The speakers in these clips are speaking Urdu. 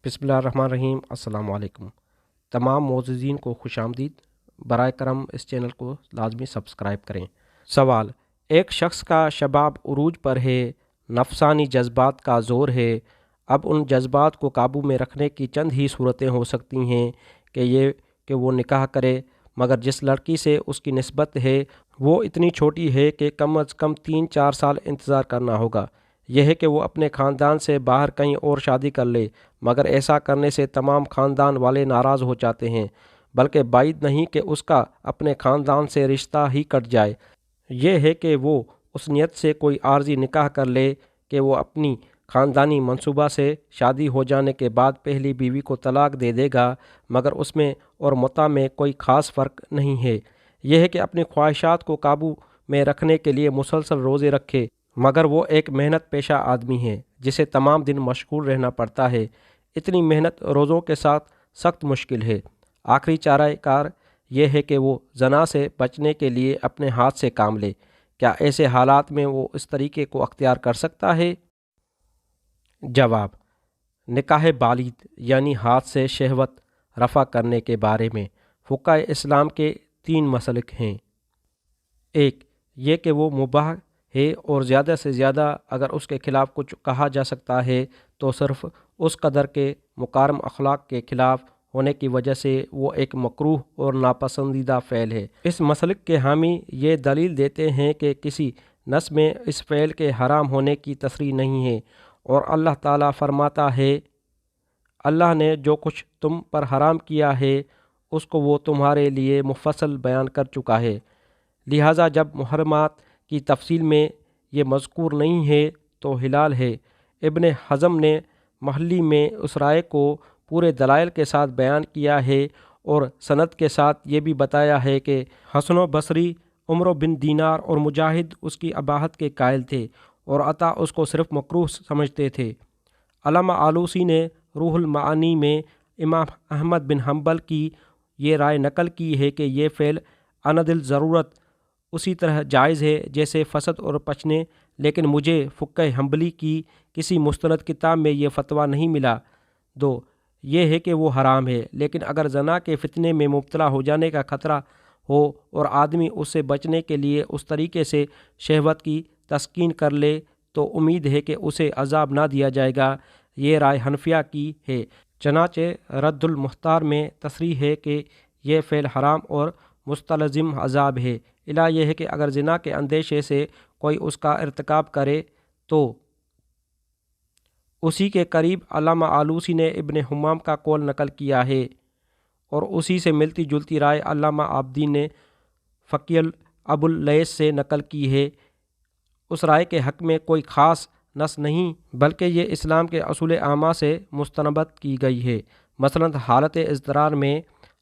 بسم اللہ الرحمن الرحیم۔ السلام علیکم تمام معززین کو خوش آمدید۔ برائے کرم اس چینل کو لازمی سبسکرائب کریں۔ سوال: ایک شخص کا شباب عروج پر ہے، نفسانی جذبات کا زور ہے، اب ان جذبات کو قابو میں رکھنے کی چند ہی صورتیں ہو سکتی ہیں کہ وہ نکاح کرے، مگر جس لڑکی سے اس کی نسبت ہے وہ اتنی چھوٹی ہے کہ کم از کم 3-4 سال انتظار کرنا ہوگا۔ یہ ہے کہ وہ اپنے خاندان سے باہر کہیں اور شادی کر لے، مگر ایسا کرنے سے تمام خاندان والے ناراض ہو جاتے ہیں، بلکہ بعید نہیں کہ اس کا اپنے خاندان سے رشتہ ہی کٹ جائے۔ یہ ہے کہ وہ اس نیت سے کوئی عارضی نکاح کر لے کہ وہ اپنی خاندانی منصوبہ سے شادی ہو جانے کے بعد پہلی بیوی کو طلاق دے دے گا، مگر اس میں اور متع میں کوئی خاص فرق نہیں ہے۔ یہ ہے کہ اپنی خواہشات کو قابو میں رکھنے کے لیے مسلسل روزے رکھے، مگر وہ ایک محنت پیشہ آدمی ہے جسے تمام دن مشغول رہنا پڑتا ہے۔ اتنی محنت روزوں کے ساتھ سخت مشکل ہے۔ آخری چارہ کار یہ ہے کہ وہ زنا سے بچنے کے لیے اپنے ہاتھ سے کام لے۔ کیا ایسے حالات میں وہ اس طریقے کو اختیار کر سکتا ہے؟ جواب: نکاح بالغ یعنی ہاتھ سے شہوت رفع کرنے کے بارے میں فقہائے اسلام کے 3 مسلک ہیں۔ ایک یہ کہ وہ مباح ہے اور زیادہ سے زیادہ اگر اس کے خلاف کچھ کہا جا سکتا ہے تو صرف اس قدر کے مکارم اخلاق کے خلاف ہونے کی وجہ سے وہ ایک مکروہ اور ناپسندیدہ فعل ہے۔ اس مسلک کے حامی یہ دلیل دیتے ہیں کہ کسی نص میں اس فعل کے حرام ہونے کی تصریح نہیں ہے، اور اللہ تعالیٰ فرماتا ہے، اللہ نے جو کچھ تم پر حرام کیا ہے اس کو وہ تمہارے لیے مفصل بیان کر چکا ہے، لہٰذا جب محرمات کی تفصیل میں یہ مذکور نہیں ہے تو حلال ہے۔ ابن حزم نے محلی میں اس رائے کو پورے دلائل کے ساتھ بیان کیا ہے اور سند کے ساتھ یہ بھی بتایا ہے کہ حسن و بصری، عمرو بن دینار اور مجاہد اس کی اباحت کے قائل تھے اور عطا اس کو صرف مکروہ سمجھتے تھے۔ علامہ آلوسی نے روح المعانی میں امام احمد بن حنبل کی یہ رائے نقل کی ہے کہ یہ فعل عند ضرورت اسی طرح جائز ہے جیسے فسد اور پچنے، لیکن مجھے فقہ حنبلی کی کسی مستند کتاب میں یہ فتویٰ نہیں ملا۔ دو یہ ہے کہ وہ حرام ہے، لیکن اگر زنا کے فتنے میں مبتلا ہو جانے کا خطرہ ہو اور آدمی اس سے بچنے کے لیے اس طریقے سے شہوت کی تسکین کر لے تو امید ہے کہ اسے عذاب نہ دیا جائے گا۔ یہ رائے حنفیہ کی ہے، چنانچہ رد المختار میں تصریح ہے کہ یہ فعل حرام اور مستلزم عذاب ہے۔ الہ یہ ہے کہ اگر زنا کے اندیشے سے کوئی اس کا ارتکاب کرے تو اسی کے قریب علامہ آلوسی نے ابن حمام کا قول نقل کیا ہے، اور اسی سے ملتی جلتی رائے علامہ عابدین نے فقی ابو اللیث سے نقل کی ہے۔ اس رائے کے حق میں کوئی خاص نص نہیں، بلکہ یہ اسلام کے اصول عامہ سے مستنبط کی گئی ہے۔ مثلاً حالت اضطرار میں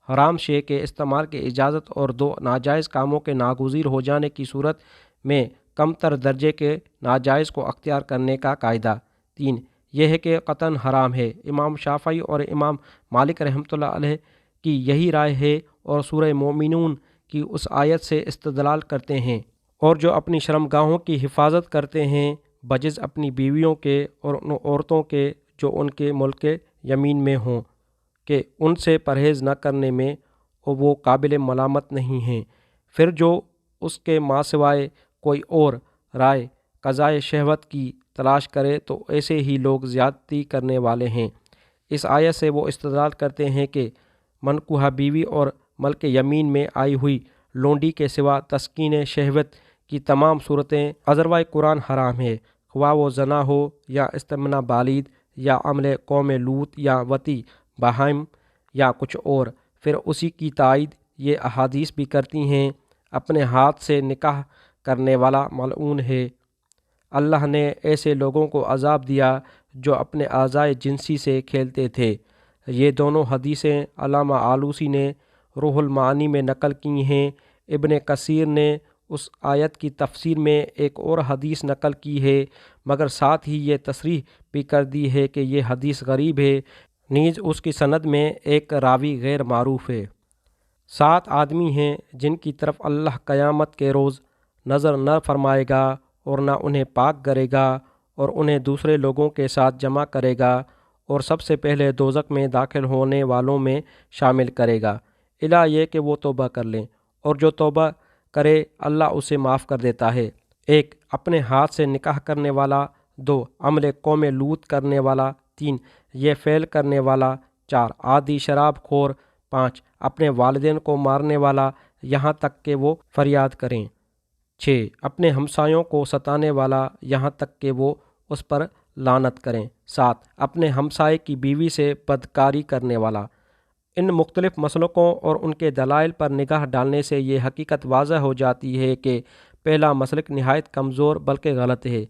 حرام شے کے استعمال کی اجازت اور 2 ناجائز کاموں کے ناگزیر ہو جانے کی صورت میں کم تر درجے کے ناجائز کو اختیار کرنے کا قاعدہ۔ 3 یہ ہے کہ قطعاً حرام ہے۔ امام شافعی اور امام مالک رحمۃ اللہ علیہ کی یہی رائے ہے اور سورہ مومنون کی اس آیت سے استدلال کرتے ہیں، اور جو اپنی شرمگاہوں کی حفاظت کرتے ہیں بجز اپنی بیویوں کے اور ان عورتوں کے جو ان کے ملک یمین میں ہوں، کہ ان سے پرہیز نہ کرنے میں وہ قابل ملامت نہیں ہیں۔ پھر جو اس کے ماں سوائے کوئی اور رائے قضائے شہوت کی تلاش کرے تو ایسے ہی لوگ زیادتی کرنے والے ہیں۔ اس آیت سے وہ استدلال کرتے ہیں کہ منکوحہ بیوی اور ملک یمین میں آئی ہوئی لونڈی کے سوا تسکین شہوت کی تمام صورتیں ازروائے قرآن حرام ہے، خواہ وہ زنا ہو یا استمناء بالید یا عمل قوم لوط یا وطی بہائم یا کچھ اور۔ پھر اسی کی تائید یہ احادیث بھی کرتی ہیں، اپنے ہاتھ سے نکاح کرنے والا ملعون ہے۔ اللہ نے ایسے لوگوں کو عذاب دیا جو اپنے اعضائے جنسی سے کھیلتے تھے۔ یہ دونوں حدیثیں علامہ آلوسی نے روح المعانی میں نقل کی ہیں۔ ابن کثیر نے اس آیت کی تفسیر میں ایک اور حدیث نقل کی ہے، مگر ساتھ ہی یہ تصریح بھی کر دی ہے کہ یہ حدیث غریب ہے، نیز اس کی سند میں ایک راوی غیر معروف ہے۔ 7 آدمی ہیں جن کی طرف اللہ قیامت کے روز نظر نہ فرمائے گا اور نہ انہیں پاک کرے گا اور انہیں دوسرے لوگوں کے ساتھ جمع کرے گا، اور سب سے پہلے دوزخ میں داخل ہونے والوں میں شامل کرے گا، الا یہ کہ وہ توبہ کر لیں، اور جو توبہ کرے اللہ اسے معاف کر دیتا ہے۔ 1 اپنے ہاتھ سے نکاح کرنے والا، 2 عمل قوم لوط کرنے والا، 3 یہ فعل کرنے والا، 4 عادی شراب خور، 5 اپنے والدین کو مارنے والا یہاں تک کہ وہ فریاد کریں، 6 اپنے ہمسایوں کو ستانے والا یہاں تک کہ وہ اس پر لعنت کریں، 7 اپنے ہمسائے کی بیوی سے بدکاری کرنے والا۔ ان مختلف مسلکوں اور ان کے دلائل پر نگاہ ڈالنے سے یہ حقیقت واضح ہو جاتی ہے کہ پہلا مسلک نہایت کمزور بلکہ غلط ہے،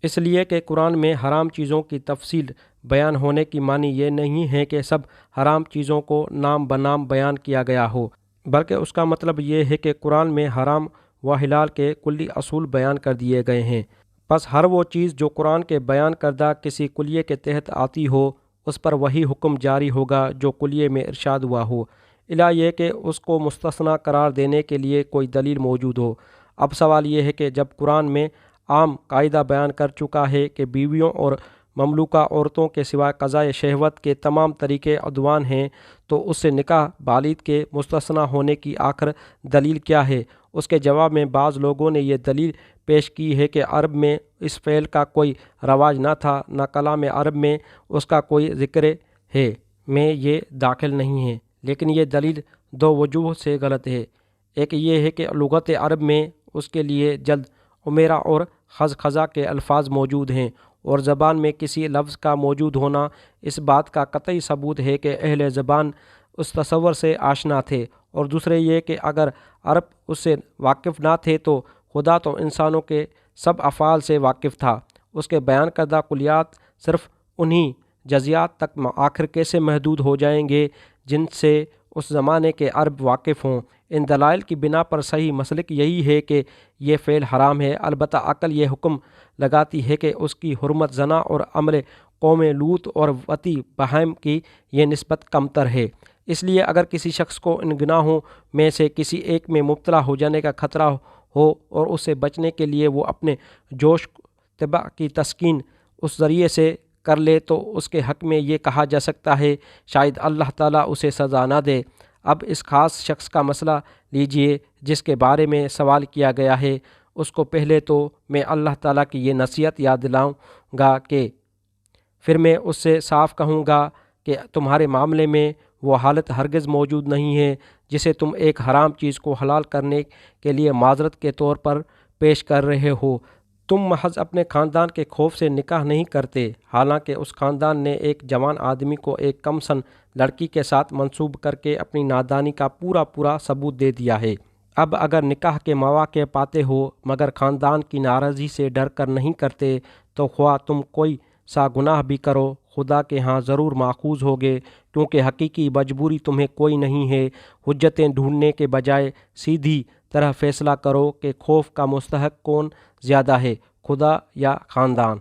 اس لیے کہ قرآن میں حرام چیزوں کی تفصیل بیان ہونے کی معنی یہ نہیں ہے کہ سب حرام چیزوں کو نام بنام بیان کیا گیا ہو، بلکہ اس کا مطلب یہ ہے کہ قرآن میں حرام و حلال کے کلی اصول بیان کر دیے گئے ہیں۔ بس ہر وہ چیز جو قرآن کے بیان کردہ کسی کلیے کے تحت آتی ہو، اس پر وہی حکم جاری ہوگا جو کلیے میں ارشاد ہوا ہو، الا یہ کہ اس کو مستثنیٰ قرار دینے کے لیے کوئی دلیل موجود ہو۔ اب سوال یہ ہے کہ جب قرآن میں عام قاعدہ بیان کر چکا ہے کہ بیویوں اور مملوکہ عورتوں کے سوا قضائے شہوت کے تمام طریقے عدوان ہیں، تو اس سے نکاح بالغ کے مستثنیٰ ہونے کی آخر دلیل کیا ہے؟ اس کے جواب میں بعض لوگوں نے یہ دلیل پیش کی ہے کہ عرب میں اس فعل کا کوئی رواج نہ تھا، نہ کلام عرب میں اس کا کوئی ذکر ہے، میں یہ داخل نہیں ہے، لیکن یہ دلیل 2 وجوہ سے غلط ہے۔ ایک یہ ہے کہ لغت عرب میں اس کے لیے جلد، عمیرہ اور خزخزہ کے الفاظ موجود ہیں، اور زبان میں کسی لفظ کا موجود ہونا اس بات کا قطعی ثبوت ہے کہ اہل زبان اس تصور سے آشنا تھے، اور دوسرے یہ کہ اگر عرب اس سے واقف نہ تھے تو خدا تو انسانوں کے سب افعال سے واقف تھا، اس کے بیان کردہ کلیات صرف انہی جزیات تک آخر کیسے محدود ہو جائیں گے جن سے اس زمانے کے عرب واقف ہوں؟ ان دلائل کی بنا پر صحیح مسلک یہی ہے کہ یہ فعل حرام ہے، البتہ عقل یہ حکم لگاتی ہے کہ اس کی حرمت زنا اور عمل قوم لوط اور وطی بہائم کی یہ نسبت کمتر ہے۔ اس لیے اگر کسی شخص کو ان گناہوں میں سے کسی ایک میں مبتلا ہو جانے کا خطرہ ہو اور اس سے بچنے کے لیے وہ اپنے جوش طبع کی تسکین اس ذریعے سے کر لے تو اس کے حق میں یہ کہا جا سکتا ہے شاید اللہ تعالیٰ اسے سزا نہ دے۔ اب اس خاص شخص کا مسئلہ لیجئے جس کے بارے میں سوال کیا گیا ہے، اس کو پہلے تو میں اللہ تعالیٰ کی یہ نصیحت یاد دلاؤں گا کہ پھر میں اس سے صاف کہوں گا کہ تمہارے معاملے میں وہ حالت ہرگز موجود نہیں ہے جسے تم ایک حرام چیز کو حلال کرنے کے لیے معذرت کے طور پر پیش کر رہے ہو۔ تم محض اپنے خاندان کے خوف سے نکاح نہیں کرتے، حالانکہ اس خاندان نے ایک جوان آدمی کو ایک کم سن لڑکی کے ساتھ منسوب کر کے اپنی نادانی کا پورا ثبوت دے دیا ہے۔ اب اگر نکاح کے مواقع پاتے ہو مگر خاندان کی ناراضی سے ڈر کر نہیں کرتے، تو خواہ تم کوئی سا گناہ بھی کرو خدا کے ہاں ضرور ماخوذ ہوگے، کیونکہ حقیقی مجبوری تمہیں کوئی نہیں ہے۔ حجتیں ڈھونڈنے کے بجائے سیدھی طرح فیصلہ کرو کہ خوف کا مستحق کون زیادہ ہے، خدا یا خاندان۔